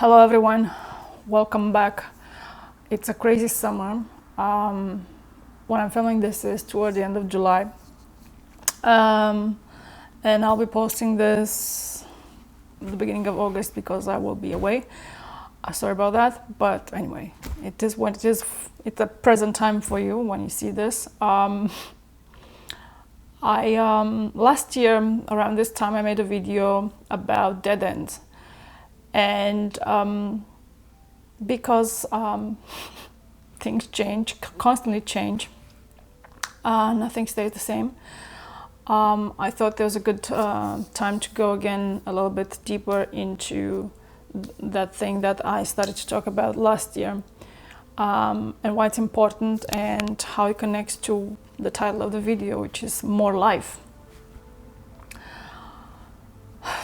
Hello everyone, welcome back. It's a crazy summer. When I'm filming this is toward the end of July. And I'll be posting this at the beginning of August because I will be away. Sorry about that, but anyway, it is what it is. It's a present time for you when you see this. Last year around this time I made a video about dead ends. And because things change, constantly change, nothing stays the same, I thought there was a good time to go again a little bit deeper into that thing that I started to talk about last year, and why it's important and how it connects to the title of the video, which is More Life.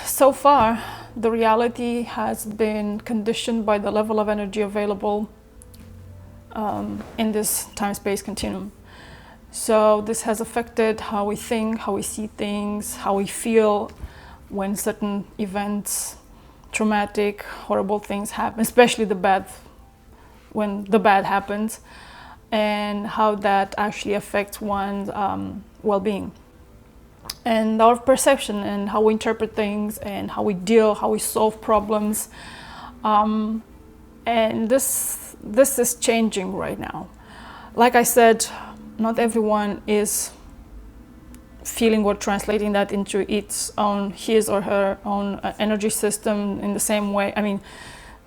So far, the reality has been conditioned by the level of energy available in this time-space continuum. So this has affected how we think, how we see things, how we feel when certain events, traumatic, horrible things happen, especially the bad, when the bad happens, and how that actually affects one's well-being. And our perception and how we interpret things and how we deal, how we solve problems. And this is changing right now. Like I said, not everyone is feeling or translating that into his or her own energy system in the same way. I mean,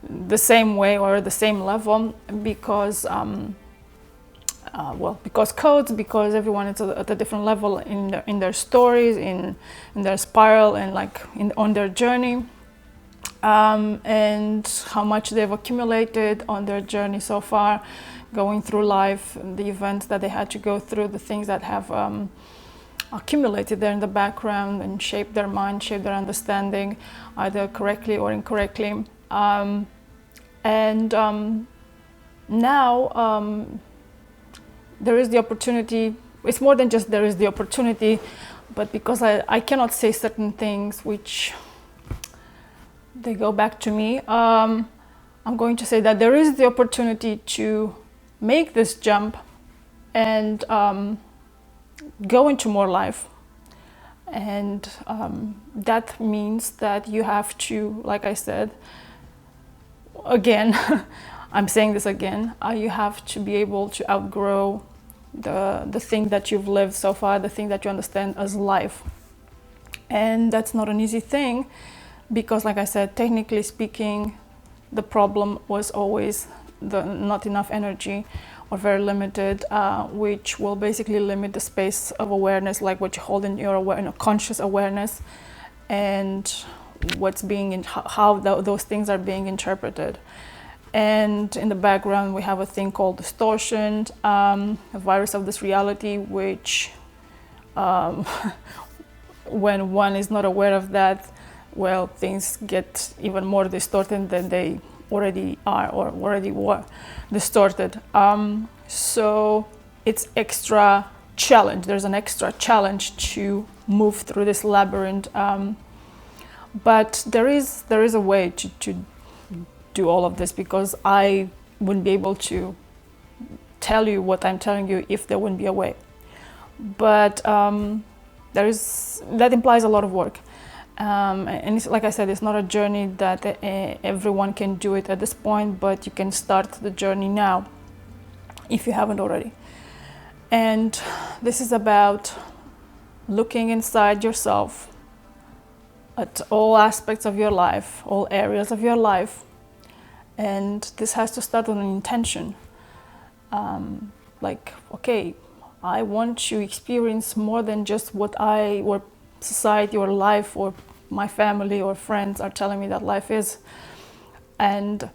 the same way or the same level, because because codes, because everyone is at a different level in their stories, in their spiral, and on their journey, and how much they've accumulated on their journey so far, going through life, the events that they had to go through, the things that have accumulated there in the background and shaped their mind, shaped their understanding, either correctly or incorrectly. Now there is the opportunity. It's more than just there is the opportunity, but because I cannot say certain things which they go back to me, I'm going to say that there is the opportunity to make this jump and go into more life. And that means that you have to, like I said, again, I'm saying this again, you have to be able to outgrow the thing that you've lived so far, the thing that you understand as life. And that's not an easy thing, because like I said, technically speaking, the problem was always the not enough energy, or very limited, which will basically limit the space of awareness, like what you hold in your conscious awareness, and what's being how those things are being interpreted. And in the background, we have a thing called distortion, a virus of this reality, which when one is not aware of that, well, things get even more distorted than they already are or already were distorted. So it's extra challenge. There's an extra challenge to move through this labyrinth. But there is a way to do all of this, because I wouldn't be able to tell you what I'm telling you if there wouldn't be a way. But that implies a lot of work, and it's, like I said, it's not a journey that everyone can do it at this point, but you can start the journey now if you haven't already. And this is about looking inside yourself at all aspects of your life, all areas of your life. And this has to start with an intention. Okay, I want to experience more than just what or society or life or my family or friends are telling me that life is. And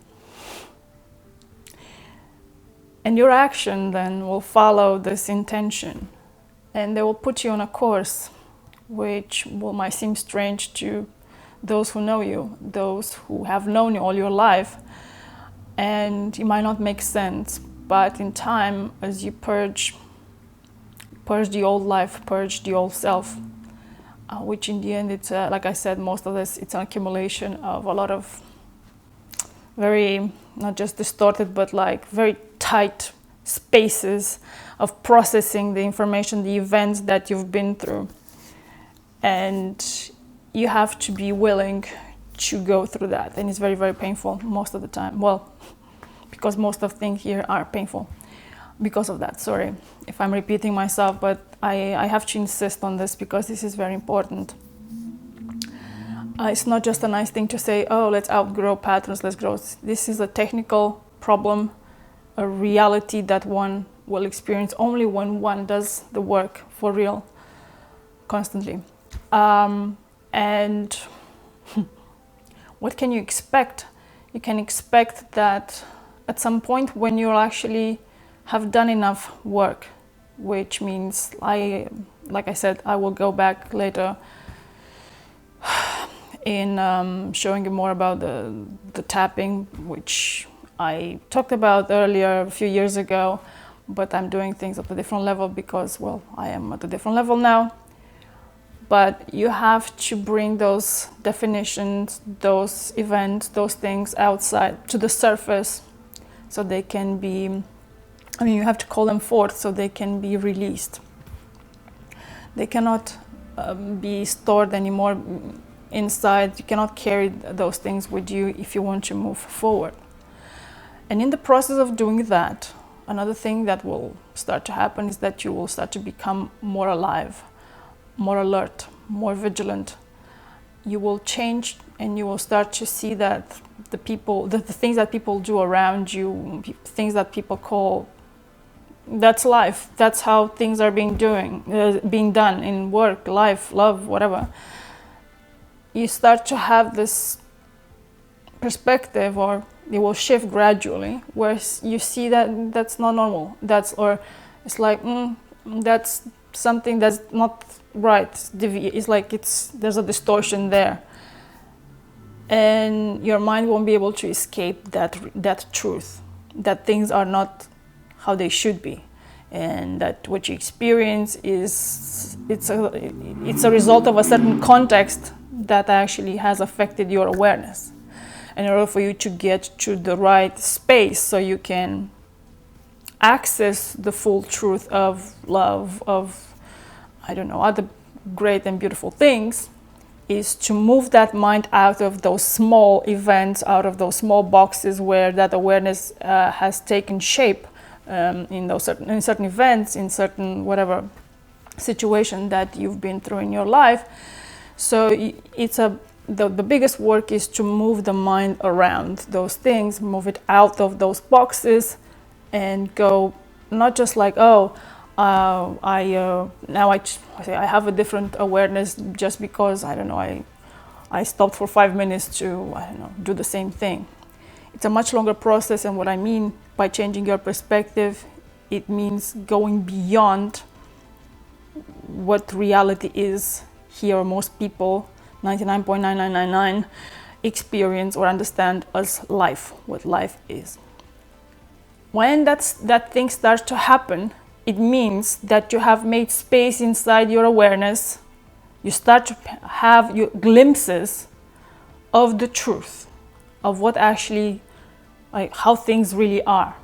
your action then will follow this intention. And they will put you on a course which might seem strange to those who know you, those who have known you all your life. And it might not make sense, but in time, as you purge the old life, purge the old self, which in the end, it's like I said, most of this, it's an accumulation of a lot of very, not just distorted, but like very tight spaces of processing the information, the events that you've been through. And you have to be willing to go through that. And it's very, very painful most of the time. Well, because most of things here are painful because of that. Sorry if I'm repeating myself, but I have to insist on this because this is very important. It's not just a nice thing to say, oh, let's outgrow patterns, let's grow. This is a technical problem, a reality that one will experience only when one does the work for real, constantly. And what can you expect? You can expect that at some point when you'll actually have done enough work, which means, like I said, I will go back later in showing you more about the tapping, which I talked about earlier a few years ago, but I'm doing things at a different level because, well, I am at a different level now. But you have to bring those definitions, those events, those things outside to the surface so they can be, you have to call them forth so they can be released. They cannot be stored anymore inside. You cannot carry those things with you if you want to move forward. And in the process of doing that, another thing that will start to happen is that you will start to become more alive, more alert, more vigilant. You will change and you will start to see that the things that people do around you, things that people call, that's life. That's how things are being done in work, life, love, whatever. You start to have this perspective, or it will shift gradually, where you see that that's not normal. It's like, that's something that's not right. It's like there's a distortion there. And your mind won't be able to escape that truth, that things are not how they should be, and that what you experience it's a result of a certain context that actually has affected your awareness. In order for you to get to the right space so you can access the full truth of love, of, I don't know, other great and beautiful things, is to move that mind out of those small events, out of those small boxes where that awareness has taken shape in certain events, in certain whatever situation that you've been through in your life. So the biggest work is to move the mind around those things, move it out of those boxes, and go not just like, I have a different awareness just because, I don't know, I stopped for 5 minutes to, I don't know, do the same thing. It's a much longer process, and what I mean by changing your perspective, it means going beyond what reality is here. Most people, 99.9999, experience or understand as life, what life is. When that thing starts to happen, it means that you have made space inside your awareness. You start to have your glimpses of the truth, of what actually, like how things really are.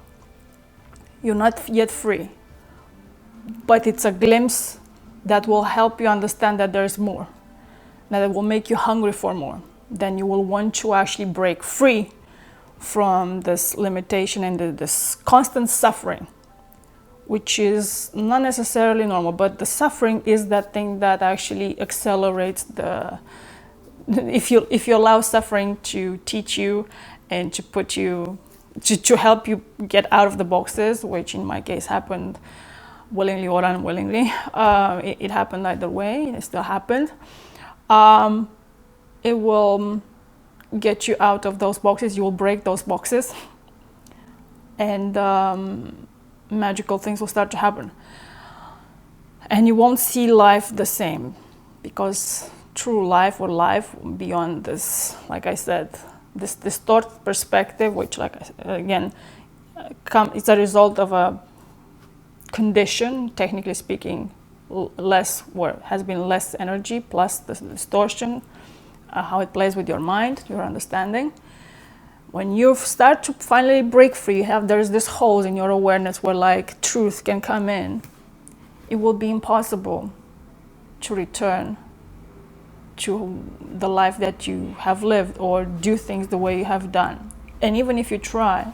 You're not yet free, but it's a glimpse that will help you understand that there's more, that it will make you hungry for more. Then you will want to actually break free from this limitation and this constant suffering, which is not necessarily normal, but the suffering is that thing that actually accelerates if you allow suffering to teach you and to put you, to help you get out of the boxes, which in my case happened willingly or unwillingly. It happened either way, it still happened. It will get you out of those boxes, you will break those boxes, and magical things will start to happen. And you won't see life the same, because true life, or life beyond this, like I said, this distorted perspective, which, it's a result of a condition, technically speaking, has been less energy plus the distortion, how it plays with your mind, your understanding. When you start to finally break free, there's this holes in your awareness where like truth can come in, it will be impossible to return to the life that you have lived or do things the way you have done. And even if you try,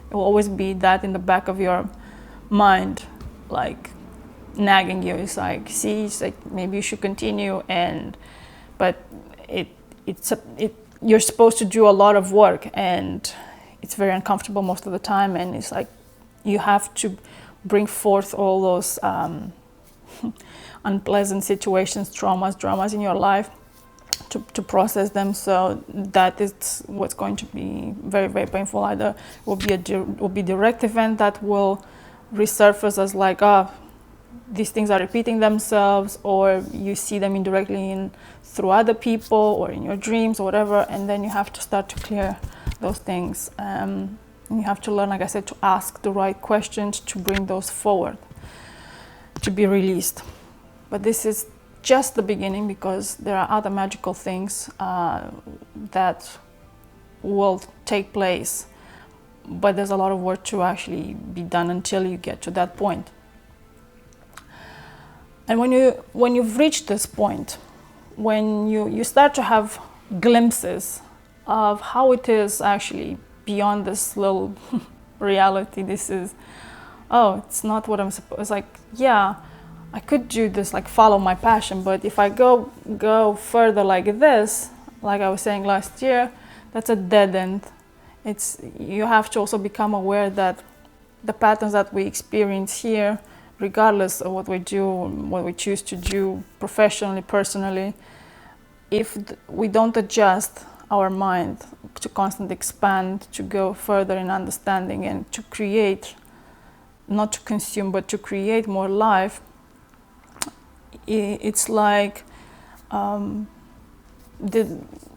it will always be that in the back of your mind, like nagging you. It's like, see, it's like maybe you should continue, but you're supposed to do a lot of work, and it's very uncomfortable most of the time. And it's like you have to bring forth all those unpleasant situations, dramas in your life to process them. So that is what's going to be very, very painful. Either will be a direct event that will resurface as like, these things are repeating themselves, or you see them indirectly through other people or in your dreams or whatever, and then you have to start to clear those things. And you have to learn, like I said, to ask the right questions to bring those forward, to be released. But this is just the beginning, because there are other magical things that will take place, but there's a lot of work to actually be done until you get to that point. And when you've reached this point, when you start to have glimpses of how it is actually beyond this little reality, this is, it's not what I'm supposed. It's like, yeah, I could do this, like follow my passion, but if I go further like this, like I was saying last year, that's a dead end. You have to also become aware that the patterns that we experience here, regardless of what we do, what we choose to do professionally, personally, if we don't adjust our mind to constantly expand, to go further in understanding and to create, not to consume, but to create more life, it's like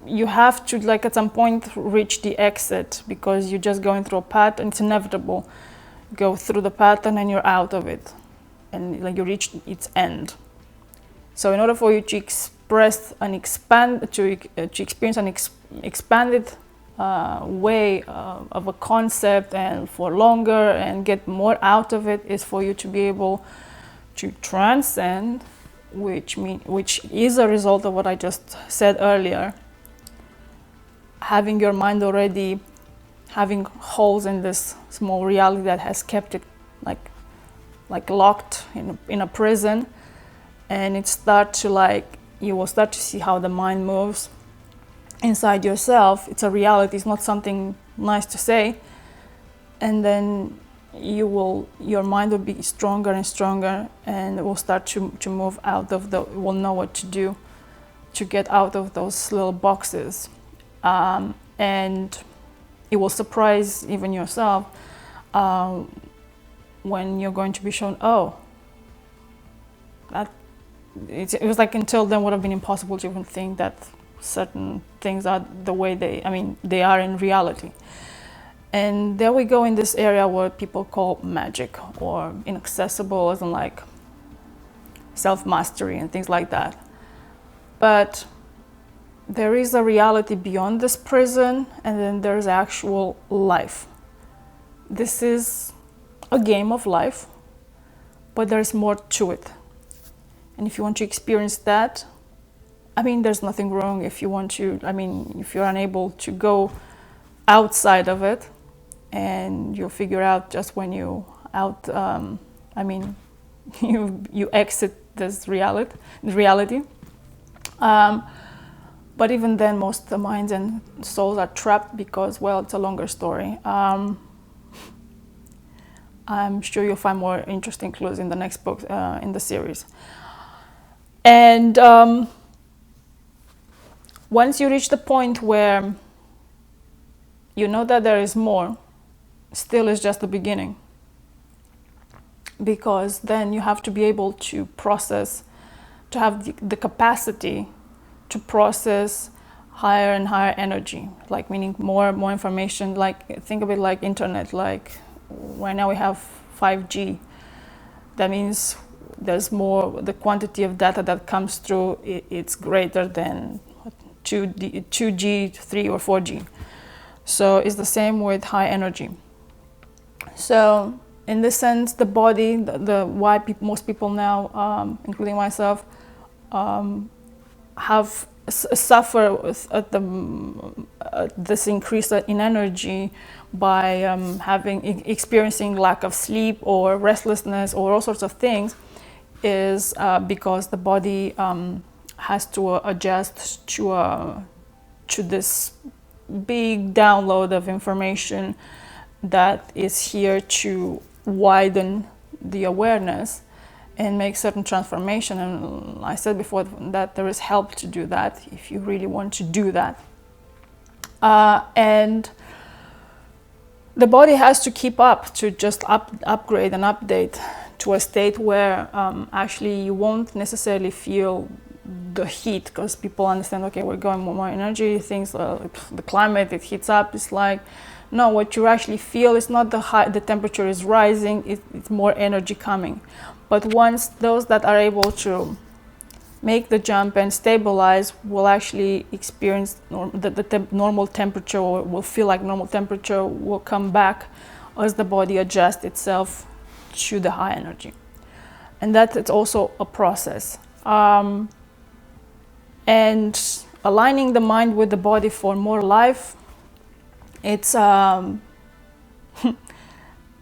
you have to, like at some point, reach the exit, because you're just going through a pattern. It's inevitable. Go through the pattern and you're out of it, and like you reach its end. So in order for you to express and expand, to experience an expanded way of a concept, and for longer and get more out of it, is for you to be able to transcend, which is a result of what I just said earlier. Having your mind already having holes in this small reality that has kept it like locked in a prison, and you will start to see how the mind moves inside yourself. It's a reality. It's not something nice to say. And then your mind will be stronger and stronger, and it will start to move out of it will know what to do to get out of those little boxes, and it will surprise even yourself when you're going to be shown, it was like, until then would have been impossible to even think that certain things are the way they are in reality. And there we go in this area where people call magic, or inaccessible, as in like self-mastery and things like that. But there is a reality beyond this prison, and then there's actual life. This is a game of life, but there's more to it. And if you want to experience that, there's nothing wrong if you want to, if you're unable to go outside of it, and you'll figure out just when you you exit this reality. But even then, most of the minds and souls are trapped because, well, it's a longer story. I'm sure you'll find more interesting clues in the next book in the series. And once you reach the point where you know that there is more, still is just the beginning. Because then you have to be able to process, to have the capacity to process higher and higher energy, like meaning more information. Like, think of it like internet. Like right now we have 5G. That means there's more, the quantity of data that comes through, it's greater than 2G, 3 or 4G. So it's the same with high energy. So in this sense, the body, the why most people now, including myself, have suffer with, this increase in energy by experiencing lack of sleep or restlessness or all sorts of things, is because the body has to adjust to this big download of information that is here to widen the awareness and make certain transformation. And I said before that there is help to do that if you really want to do that. And the body has to keep up to just upgrade and update to a state where actually you won't necessarily feel the heat, because people understand, okay, we're going more energy, things, the climate, it heats up. It's like, no, what you actually feel is not the temperature is rising, it's more energy coming. But once those that are able to make the jump and stabilize will actually experience the normal temperature, or will feel like normal temperature will come back as the body adjusts itself to the high energy. And that it's also a process. And aligning the mind with the body for more life, it's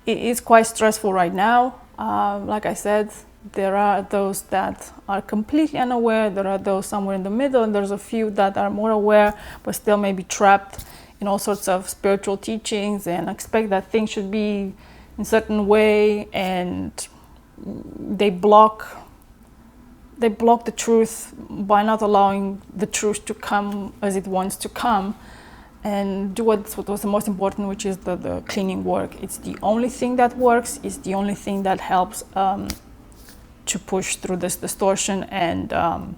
it's quite stressful right now. Like I said, there are those that are completely unaware, there are those somewhere in the middle, and there's a few that are more aware but still may be trapped in all sorts of spiritual teachings and expect that things should be in a certain way, and they block the truth by not allowing the truth to come as it wants to come, and do what was the most important, which is the cleaning work. It's the only thing that works. It's the only thing that helps to push through this distortion and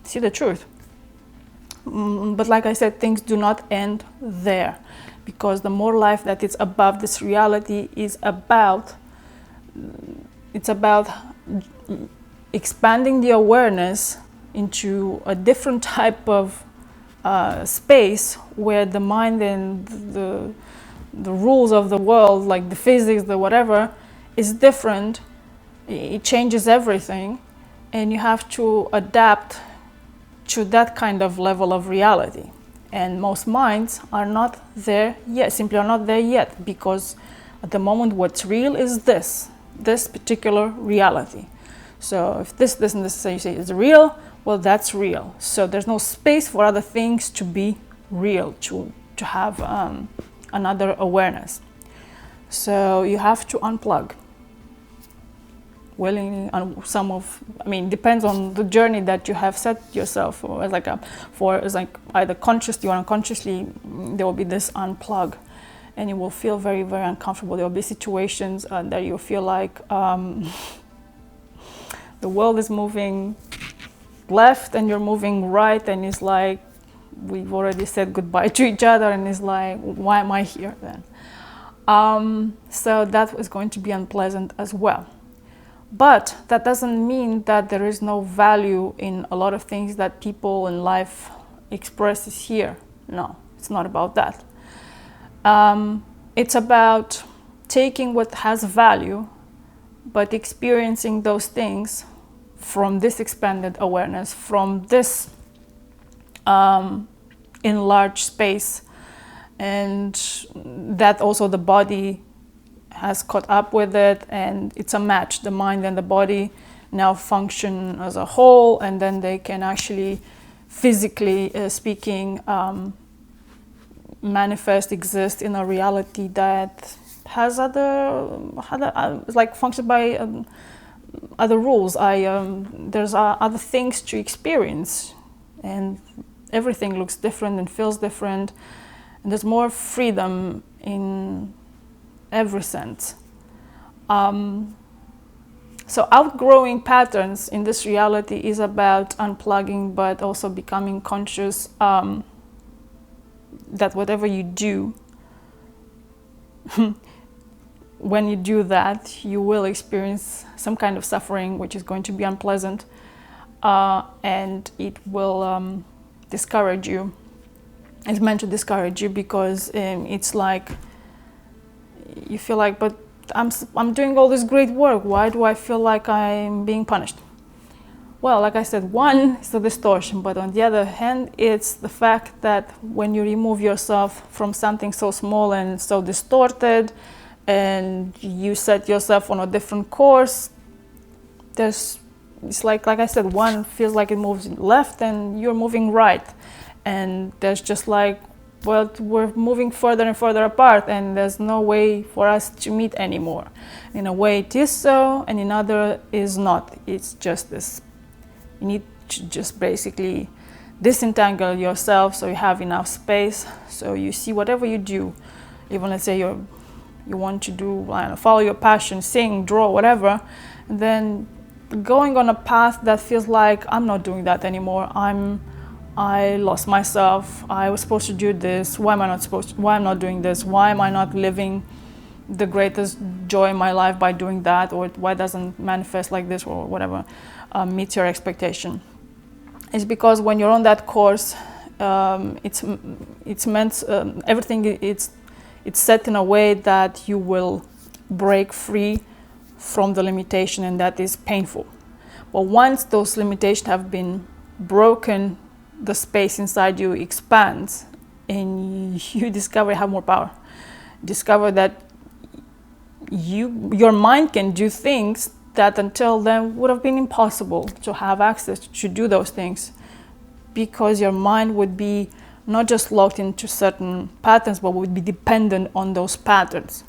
see the truth. But like I said, things do not end there, because the more life that is above this reality is about, it's about expanding the awareness into a different type of space where the mind and the rules of the world, like the physics, the whatever, is different. It changes everything, and you have to adapt to that kind of level of reality. And most minds are not there yet, simply are not there yet, because at the moment what's real is this particular reality. So if this doesn't necessarily say is real, well, that's real. So there's no space for other things to be real, to have another awareness. So you have to unplug willingly. Depends on the journey that you have set yourself for. As like either consciously or unconsciously, there will be this unplug, and you will feel very, very uncomfortable. There will be situations that you feel like the world is moving left and you're moving right, and it's like we've already said goodbye to each other, and it's like, why am I here then? So that is going to be unpleasant as well. But that doesn't mean that there is no value in a lot of things that people in life expresses here. No, it's not about that. It's about taking what has value, but experiencing those things from this expanded awareness, from this enlarged space, and that also the body has caught up with it, and it's a match. The mind and the body now function as a whole, and then they can actually, physically speaking, manifest, exist in a reality that has functions by other rules. There's other things to experience, and everything looks different and feels different, and there's more freedom in every sense. So outgrowing patterns in this reality is about unplugging, but also becoming conscious that whatever you do, when you do that, you will experience some kind of suffering, which is going to be unpleasant, and it will discourage you is meant to discourage you, because it's like you feel like, but I'm doing all this great work. Why do I feel like I'm being punished? Well, like I said, one is the distortion, but on the other hand, it's the fact that when you remove yourself from something so small and so distorted, and you set yourself on a different course, it's like I said, one feels like it moves left and you're moving right. And there's just like, well, we're moving further and further apart, and there's no way for us to meet anymore. In a way it is so, and in other is not. It's just this. You need to just basically disentangle yourself so you have enough space, so you see whatever you do, even let's say you want to do, I don't know, follow your passion, sing, draw, whatever, and then going on a path that feels like I'm not doing that anymore. I lost myself. I was supposed to do this. Why am I not doing this? Why am I not living the greatest joy in my life by doing that? Or why doesn't manifest like this, or whatever meets your expectation? It's because when you're on that course, it's meant, everything it's set in a way that you will break free from the limitation, and that is painful. But once those limitations have been broken, the space inside you expands, and you discover you have more power. Discover that your mind can do things that until then would have been impossible to have access to do those things, because your mind would be not just locked into certain patterns, but would be dependent on those patterns.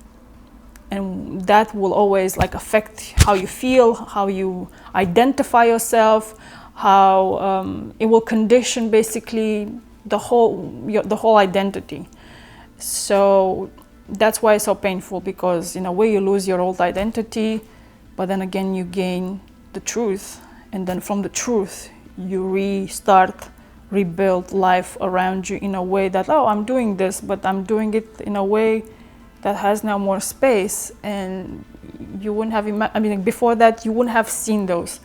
And that will always like affect how you feel, how you identify yourself, how it will condition basically the whole identity. So that's why it's so painful, because in a way you lose your old identity, but then again you gain the truth, and then from the truth you rebuild life around you in a way that, oh, I'm doing this, but I'm doing it in a way that has now more space. And you wouldn't have before that you wouldn't have seen those,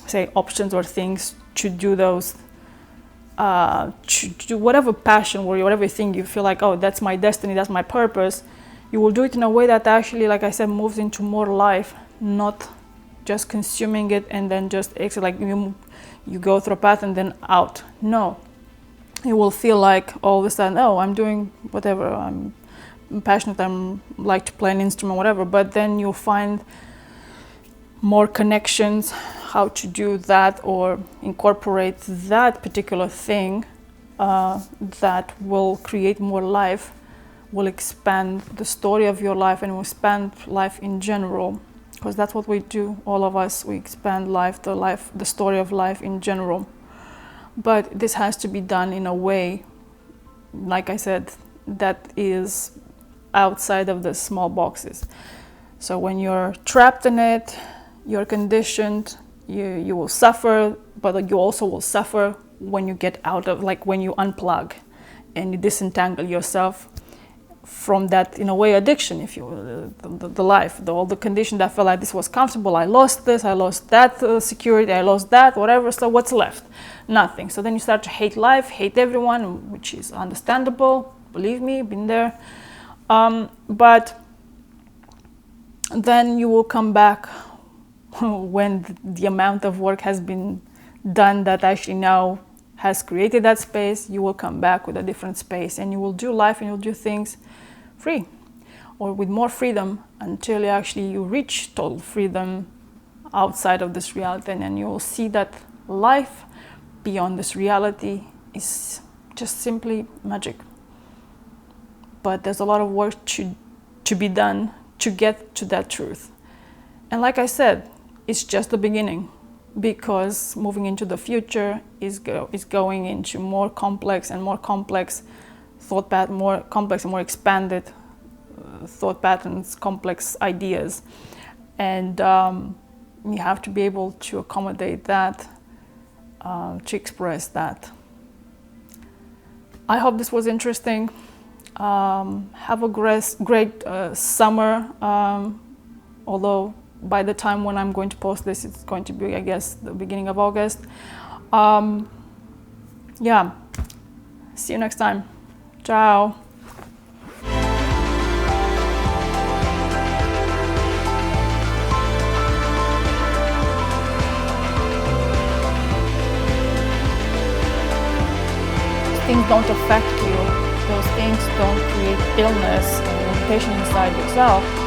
say, options or things to do those, to do whatever passion or whatever thing you feel like, oh, that's my destiny, that's my purpose. You will do it in a way that actually, like I said, moves into more life, not just consuming it and then just exit, like you go through a path and then out. No, you will feel like all of a sudden, oh, I'm doing whatever, I'm passionate, I'm like to play an instrument, whatever, but then you'll find more connections, how to do that or incorporate that particular thing that will create more life, will expand the story of your life, and will expand life in general, because that's what we do, all of us, we expand life, the story of life in general. But this has to be done in a way, like I said, that is outside of the small boxes. So when you're trapped in it, you're conditioned, you will suffer, but you also will suffer when you get out of, like when you unplug and you disentangle yourself from that, in a way, addiction, if you will, the life, all the condition that felt like this was comfortable. I lost this, I lost that security, I lost that, whatever, so what's left? Nothing. So then you start to hate life, hate everyone, which is understandable, believe me, been there. But then you will come back when the amount of work has been done that actually now has created that space. You will come back with a different space, and you will do life and you'll do things free, or with more freedom, until you reach total freedom outside of this reality. And then you will see that life beyond this reality is just simply magic. But there's a lot of work to be done to get to that truth. And like I said, it's just the beginning, because moving into the future is going into more complex thought pattern, more complex and more expanded thought patterns, complex ideas. And you have to be able to accommodate that, to express that. I hope this was interesting. Have a great summer, although by the time when I'm going to post this, it's going to be, I guess, the beginning of August. Yeah, See you next time. Ciao. Things don't affect you. Those things don't create illness and limitation inside yourself.